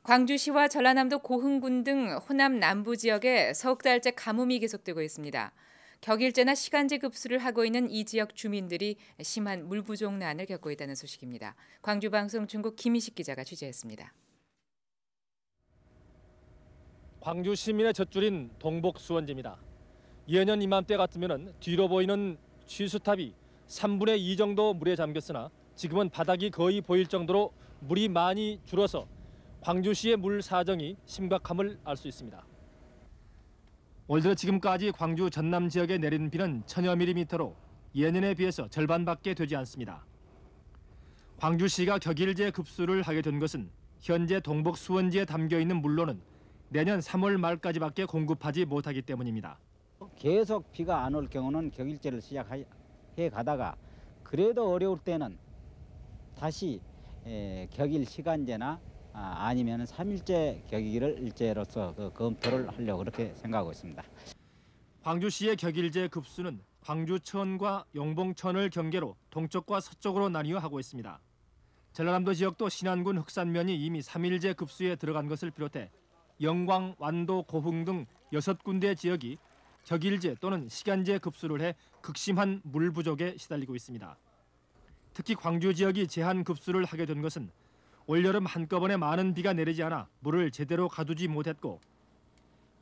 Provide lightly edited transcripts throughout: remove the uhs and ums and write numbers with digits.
광주시와 전라남도 고흥군 등 호남 남부 지역에 석 달째 가뭄이 계속되고 있습니다. 격일제나 시간제 급수를 하고 있는 이 지역 주민들이 심한 물 부족난을 겪고 있다는 소식입니다. 광주방송 중국 김희식 기자가 취재했습니다. 광주 시민의 젖줄인 동복 수원지입니다. 예년 이맘때 같으면 뒤로 보이는 취수탑이 3분의 2 정도 물에 잠겼으나 지금은 바닥이 거의 보일 정도로 물이 많이 줄어서 광주시의 물 사정이 심각함을 알 수 있습니다. 올 들어 지금까지 광주 전남 지역에 내린 비는 1000여 밀리미터로 예년에 비해서 절반밖에 되지 않습니다. 광주시가 격일제 급수를 하게 된 것은 현재 동복 수원지에 담겨있는 물로는 내년 3월 말까지밖에 공급하지 못하기 때문입니다. 계속 비가 안 올 경우는 격일제를 시작해 가다가 그래도 어려울 때는 다시 격일 시간제나 아니면 3일제 격일을 일제로서 검토를 하려고 그렇게 생각하고 있습니다. 광주시의 격일제 급수는 광주천과 영봉천을 경계로 동쪽과 서쪽으로 나뉘어 하고 있습니다. 전라남도 지역도 신안군 흑산면이 이미 3일제 급수에 들어간 것을 비롯해 영광, 완도, 고흥 등 6군데 지역이 격일제 또는 시간제 급수를 해 극심한 물 부족에 시달리고 있습니다. 특히 광주 지역이 제한 급수를 하게 된 것은 올여름 한꺼번에 많은 비가 내리지 않아 물을 제대로 가두지 못했고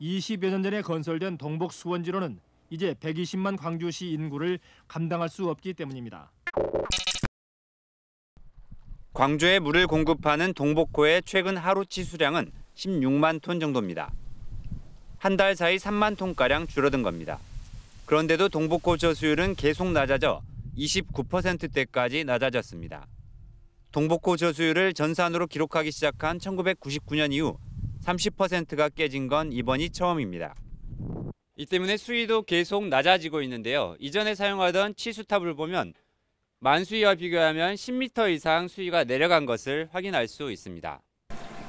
20여 년 전에 건설된 동복 수원지로는 이제 120만 광주시 인구를 감당할 수 없기 때문입니다. 광주에 물을 공급하는 동복호의 최근 하루치 수량은 16만 톤 정도입니다. 한 달 사이 3만 톤가량 줄어든 겁니다. 그런데도 동복호 저수율은 계속 낮아져 29%대까지 낮아졌습니다. 동복호 저수율을 전산으로 기록하기 시작한 1999년 이후 30%가 깨진 건 이번이 처음입니다. 이 때문에 수위도 계속 낮아지고 있는데요. 이전에 사용하던 치수탑을 보면 만수위와 비교하면 10m 이상 수위가 내려간 것을 확인할 수 있습니다.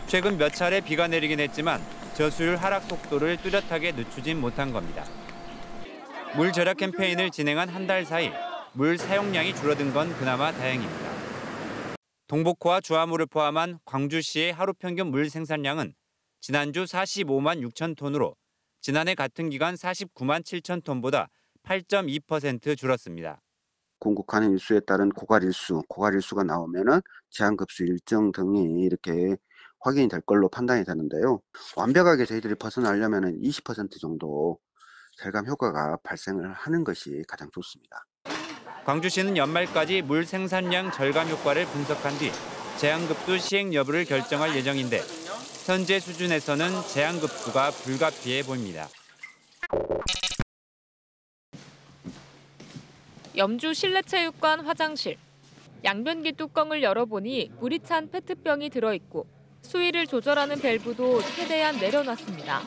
최근 몇 차례 비가 내리긴 했지만 저수율 하락 속도를 뚜렷하게 늦추진 못한 겁니다. 물 절약 캠페인을 진행한 한 달 사이 물 사용량이 줄어든 건 그나마 다행입니다. 동복호와 주화물을 포함한 광주시의 하루 평균 물 생산량은 지난주 45만 6천 톤으로 지난해 같은 기간 49만 7천 톤보다 8.2% 줄었습니다. 공급하는 일수에 따른 고갈일수가 나오면은 제한급수 일정 등이 이렇게 확인이 될 걸로 판단이 되는데요. 완벽하게 저희들이 벗어나려면은 20% 정도 절감 효과가 발생을 하는 것이 가장 좋습니다. 광주시는 연말까지 물 생산량 절감 효과를 분석한 뒤 제한급수 시행 여부를 결정할 예정인데 현재 수준에서는 제한급수가 불가피해 보입니다. 염주 실내체육관 화장실. 양변기 뚜껑을 열어보니 물이 찬 페트병이 들어있고 수위를 조절하는 밸브도 최대한 내려놨습니다.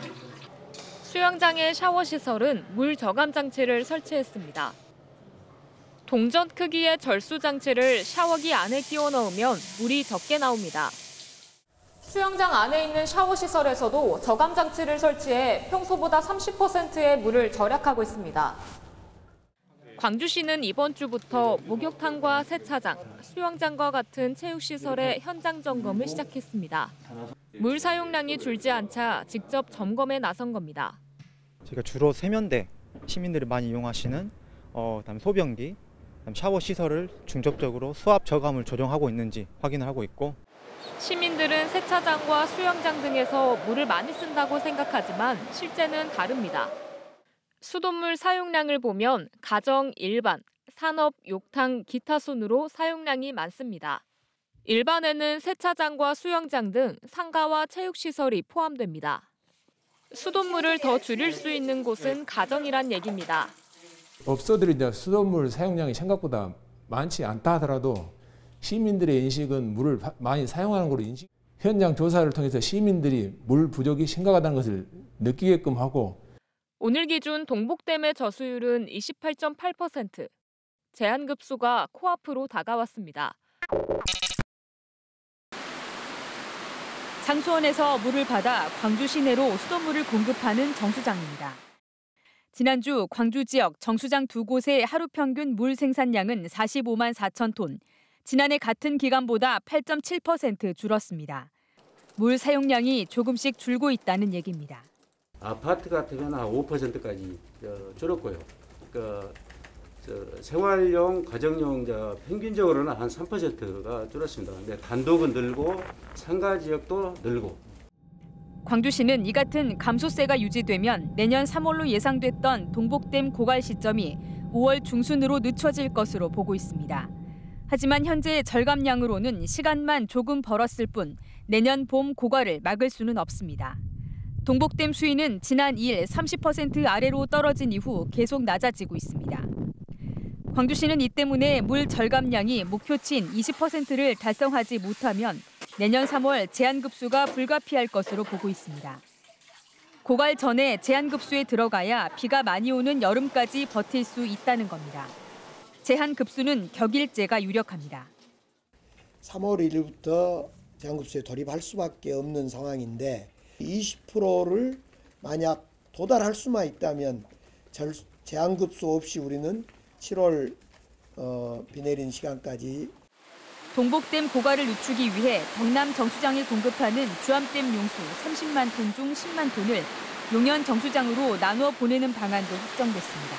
수영장의 샤워시설은 물 저감 장치를 설치했습니다. 동전 크기의 절수 장치를 샤워기 안에 끼워 넣으면 물이 적게 나옵니다. 수영장 안에 있는 샤워시설에서도 저감 장치를 설치해 평소보다 30%의 물을 절약하고 있습니다. 광주시는 이번 주부터 목욕탕과 세차장, 수영장과 같은 체육시설의 현장 점검을 시작했습니다. 물 사용량이 줄지 않자 직접 점검에 나선 겁니다. 저희가 주로 세면대, 시민들이 많이 이용하시는 그다음에 소변기, 그다음에 샤워 시설을 중점적으로 수압 저감을 조정하고 있는지 확인을 하고 있고 시민들은 세차장과 수영장 등에서 물을 많이 쓴다고 생각하지만 실제는 다릅니다. 수돗물 사용량을 보면 가정, 일반, 산업, 욕탕, 기타 순으로 사용량이 많습니다. 일반에는 세차장과 수영장 등 상가와 체육시설이 포함됩니다. 수돗물을 더 줄일 수 있는 곳은 가정이란 얘기입니다. 업소들이 이제 수돗물 사용량이 생각보다 많지 않다 하더라도 시민들의 인식은 물을 많이 사용하는 걸로 현장 조사를 통해서 시민들이 물 부족이 심각하다는 것을 느끼게끔 하고 오늘 기준 동복댐의 저수율은 28.8%. 제한급수가 코앞으로 다가왔습니다. 장수원에서 물을 받아 광주 시내로 수돗물을 공급하는 정수장입니다. 지난주 광주 지역 정수장 2곳의 하루 평균 물 생산량은 45만 4천 톤, 지난해 같은 기간보다 8.7% 줄었습니다. 물 사용량이 조금씩 줄고 있다는 얘기입니다. 아파트 같은 경우는 한 5%까지 줄었고요. 생활용, 가정용 평균적으로는 한 3%가 줄었습니다. 근데 단독은 늘고 상가 지역도 늘고. 광주시는 이 같은 감소세가 유지되면 내년 3월로 예상됐던 동복댐 고갈 시점이 5월 중순으로 늦춰질 것으로 보고 있습니다. 하지만 현재 절감량으로는 시간만 조금 벌었을 뿐 내년 봄 고갈을 막을 수는 없습니다. 동복댐 수위는 지난 2일 30% 아래로 떨어진 이후 계속 낮아지고 있습니다. 광주시는 이 때문에 물 절감량이 목표치인 20%를 달성하지 못하면 내년 3월 제한급수가 불가피할 것으로 보고 있습니다. 고갈 전에 제한급수에 들어가야 비가 많이 오는 여름까지 버틸 수 있다는 겁니다. 제한급수는 격일제가 유력합니다. 3월 1일부터 제한급수에 돌입할 수밖에 없는 상황인데 20%를 만약 도달할 수만 있다면 제한급수 없이 우리는 7월 비 내리는 시간까지 동복댐 고갈을 늦추기 위해 경남 정수장이 공급하는 주암댐 용수 30만 톤 중 10만 톤을 용현 정수장으로 나누어 보내는 방안도 확정됐습니다.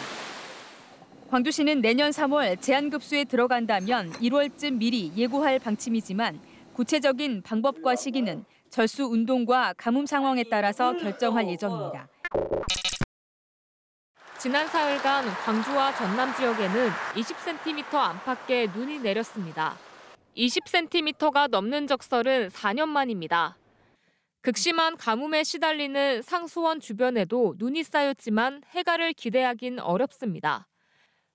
광주시는 내년 3월 제한급수에 들어간다면 1월쯤 미리 예고할 방침이지만 구체적인 방법과 시기는 절수 운동과 가뭄 상황에 따라서 결정할 예정입니다. 지난 사흘간 광주와 전남 지역에는 20cm 안팎의 눈이 내렸습니다. 20cm가 넘는 적설은 4년 만입니다. 극심한 가뭄에 시달리는 상수원 주변에도 눈이 쌓였지만 해갈을 기대하긴 어렵습니다.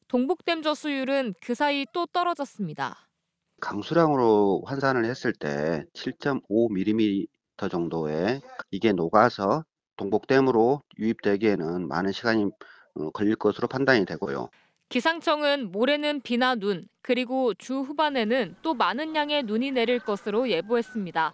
동복댐 저수율은 그 사이 또 떨어졌습니다. 강수량으로 환산을 했을 때 7.5mm 정도에 이게 녹아서 동복댐으로 유입되기에는 많은 시간이 걸릴 것으로 판단이 되고요. 기상청은 모레는 비나 눈, 그리고 주 후반에는 또 많은 양의 눈이 내릴 것으로 예보했습니다.